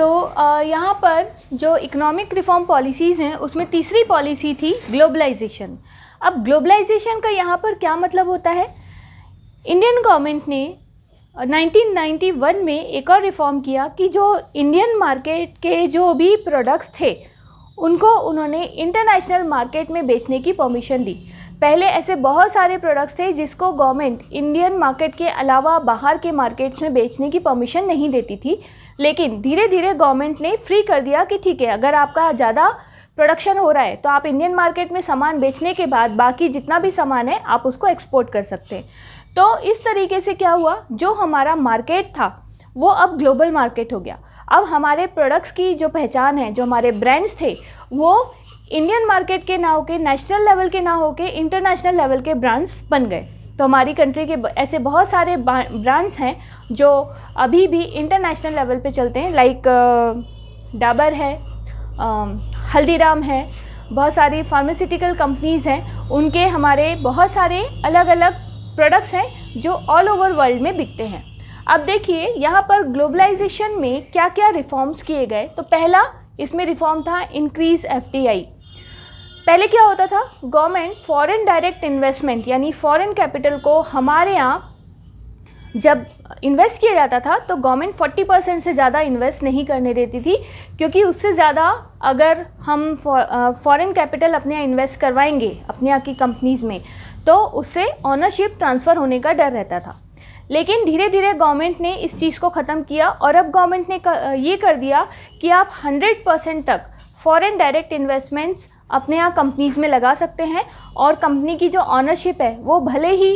तो यहाँ पर जो इकोनॉमिक रिफॉर्म पॉलिसीज़ हैं उसमें तीसरी पॉलिसी थी ग्लोबलाइजेशन। अब ग्लोबलाइजेशन का यहाँ पर क्या मतलब होता है, इंडियन गवर्नमेंट ने 1991 में एक और रिफॉर्म किया कि जो इंडियन मार्केट के जो भी प्रोडक्ट्स थे उनको उन्होंने इंटरनेशनल मार्केट में बेचने की परमिशन दी। पहले ऐसे बहुत सारे प्रोडक्ट्स थे जिसको गवर्नमेंट इंडियन मार्केट के अलावा बाहर के मार्केट्स में बेचने की परमिशन नहीं देती थी, लेकिन धीरे धीरे गवर्नमेंट ने फ्री कर दिया कि ठीक है, अगर आपका ज़्यादा प्रोडक्शन हो रहा है तो आप इंडियन मार्केट में सामान बेचने के बाद बाकी जितना भी सामान है आप उसको एक्सपोर्ट कर सकते हैं। तो इस तरीके से क्या हुआ, जो हमारा मार्केट था वो अब ग्लोबल मार्केट हो गया। अब हमारे प्रोडक्ट्स की जो पहचान है, जो हमारे ब्रांड्स थे वो इंडियन मार्केट के ना होके, नेशनल लेवल के ना होके इंटरनेशनल लेवल के ब्रांड्स बन गए। तो हमारी कंट्री के ऐसे बहुत सारे ब्रांड्स हैं जो अभी भी इंटरनेशनल लेवल पे चलते हैं, लाइक डाबर है, हल्दीराम है, बहुत सारी फार्मास्यूटिकल कंपनीज़ हैं, उनके हमारे बहुत सारे अलग अलग प्रोडक्ट्स हैं जो ऑल ओवर वर्ल्ड में बिकते हैं। अब देखिए यहाँ पर ग्लोबलाइजेशन में क्या क्या रिफॉर्म्स किए गए। तो पहला इसमें रिफॉर्म था इंक्रीज़ FDI। पहले क्या होता था, गवर्नमेंट फॉरेन डायरेक्ट इन्वेस्टमेंट यानी फॉरेन कैपिटल को हमारे यहाँ जब इन्वेस्ट किया जाता था तो गवर्नमेंट 40% से ज़्यादा इन्वेस्ट नहीं करने देती थी, क्योंकि उससे ज़्यादा अगर हम फॉरेन कैपिटल अपने यहाँ इन्वेस्ट करवाएंगे अपने यहाँ की कंपनीज़ में तो उससे ऑनरशिप ट्रांसफ़र होने का डर रहता था। लेकिन धीरे धीरे गवर्नमेंट ने इस चीज़ को ख़त्म किया और अब गवर्नमेंट ने ये कर दिया कि आप 100% तक फॉरेन डायरेक्ट इन्वेस्टमेंट्स अपने यहाँ कंपनीज़ में लगा सकते हैं और कंपनी की जो ऑनरशिप है वो भले ही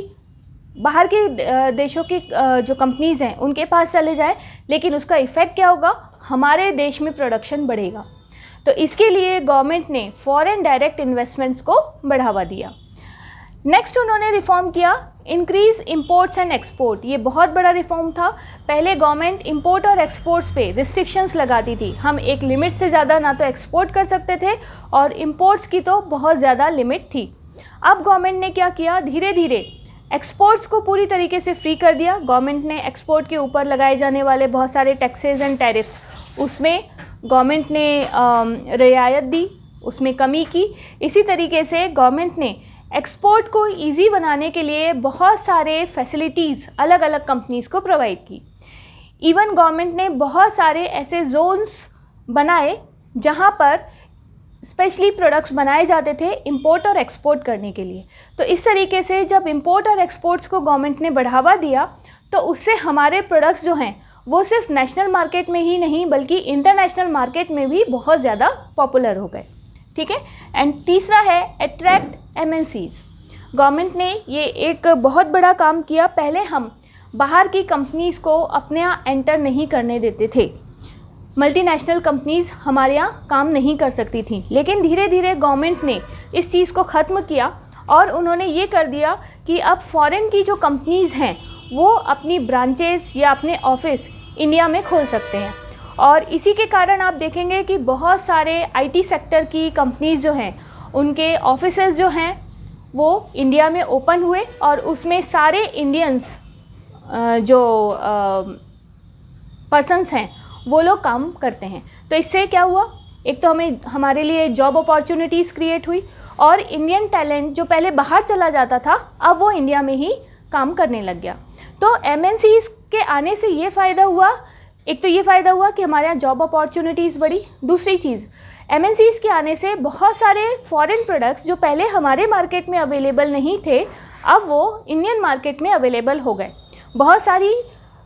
बाहर के देशों की जो कंपनीज़ हैं उनके पास चले जाए, लेकिन उसका इफ़ेक्ट क्या होगा, हमारे देश में प्रोडक्शन बढ़ेगा। तो इसके लिए गवर्नमेंट ने फॉरेन डायरेक्ट इन्वेस्टमेंट्स को बढ़ावा दिया। नेक्स्ट उन्होंने रिफॉर्म किया इंक्रीज़ इंपोर्ट्स एंड एक्सपोर्ट। ये बहुत बड़ा रिफॉर्म था। पहले गवर्नमेंट इंपोर्ट और एक्सपोर्ट्स पे रिस्ट्रिक्शंस लगाती थी, हम एक लिमिट से ज़्यादा ना तो एक्सपोर्ट कर सकते थे और इंपोर्ट्स की तो बहुत ज़्यादा लिमिट थी। अब गवर्नमेंट ने क्या किया, धीरे धीरे एक्सपोर्ट्स को पूरी तरीके से फ्री कर दिया। गवर्नमेंट ने एक्सपोर्ट के ऊपर लगाए जाने वाले बहुत सारे टैक्सेस एंड टैरिफ्स उसमें गवर्नमेंट ने रियायत दी, उसमें कमी की। इसी तरीके से गवर्नमेंट ने एक्सपोर्ट को इजी बनाने के लिए बहुत सारे फैसिलिटीज़ अलग अलग कंपनीज़ को प्रोवाइड की। इवन गवर्नमेंट ने बहुत सारे ऐसे जोन्स बनाए जहां पर स्पेशली प्रोडक्ट्स बनाए जाते थे इंपोर्ट और एक्सपोर्ट करने के लिए। तो इस तरीके से जब इंपोर्ट और एक्सपोर्ट्स को गवर्नमेंट ने बढ़ावा दिया तो उससे हमारे प्रोडक्ट्स जो हैं वो सिर्फ नेशनल मार्केट में ही नहीं बल्कि इंटरनेशनल मार्केट में भी बहुत ज़्यादा पॉपुलर हो गए। ठीक है। एंड तीसरा है अट्रैक्ट MNCs। गवर्नमेंट ने ये एक बहुत बड़ा काम किया। पहले हम बाहर की कंपनीज़ को अपने यहाँ एंटर नहीं करने देते थे, मल्टीनेशनल कंपनीज़ हमारे यहाँ काम नहीं कर सकती थी, लेकिन धीरे धीरे गवर्नमेंट ने इस चीज़ को ख़त्म किया और उन्होंने ये कर दिया कि अब फॉरेन की जो कंपनीज़ हैं वो अपनी ब्रांचेस या अपने ऑफिस इंडिया में खोल सकते हैं। और इसी के कारण आप देखेंगे कि बहुत सारे IT सेक्टर की कंपनीज़ जो हैं उनके ऑफिसेज जो हैं वो इंडिया में ओपन हुए और उसमें सारे इंडियंस जो पर्सन्स हैं वो लोग काम करते हैं। तो इससे क्या हुआ, एक तो हमारे लिए जॉब अपॉर्चुनिटीज़ क्रिएट हुई और इंडियन टैलेंट जो पहले बाहर चला जाता था अब वो इंडिया में ही काम करने लग गया। तो MNCs के आने से ये फ़ायदा हुआ, एक तो ये फ़ायदा हुआ कि हमारे यहाँ जॉब अपॉर्चुनिटीज़ बढ़ी। दूसरी चीज़, MNCs के आने से बहुत सारे फॉरेन प्रोडक्ट्स जो पहले हमारे मार्केट में अवेलेबल नहीं थे अब वो इंडियन मार्केट में अवेलेबल हो गए। बहुत सारी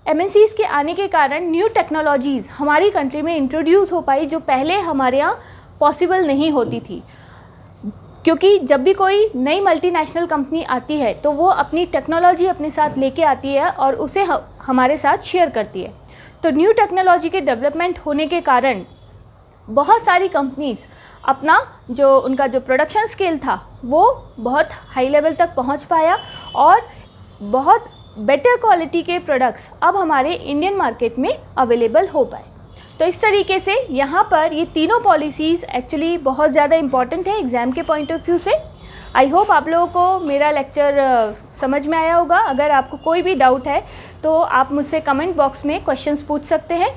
MNCs के आने के कारण न्यू टेक्नोलॉजीज़ हमारी कंट्री में इंट्रोड्यूस हो पाई जो पहले हमारे यहाँ पॉसिबल नहीं होती थी, क्योंकि जब भी कोई नई मल्टीनेशनल कंपनी आती है तो वो अपनी टेक्नोलॉजी अपने साथ लेके आती है और उसे हमारे साथ शेयर करती है। तो न्यू टेक्नोलॉजी के डेवलपमेंट होने के कारण बहुत सारी कंपनीज़ अपना जो उनका जो प्रोडक्शन स्केल था वो बहुत हाई लेवल तक पहुंच पाया और बहुत बेटर क्वालिटी के प्रोडक्ट्स अब हमारे इंडियन मार्केट में अवेलेबल हो पाए। तो इस तरीके से यहाँ पर ये तीनों पॉलिसीज़ एक्चुअली बहुत ज़्यादा इम्पॉर्टेंट है एग्ज़ाम के पॉइंट ऑफ व्यू से। आई होप आप लोगों को मेरा लेक्चर समझ में आया होगा। अगर आपको कोई भी डाउट है तो आप मुझसे कमेंट बॉक्स में क्वेश्चंस पूछ सकते हैं।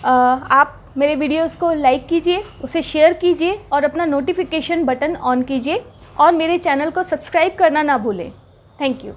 आप मेरे वीडियोस को लाइक कीजिए, उसे शेयर कीजिए और अपना नोटिफिकेशन बटन ऑन कीजिए और मेरे चैनल को सब्सक्राइब करना ना भूलें। Thank you.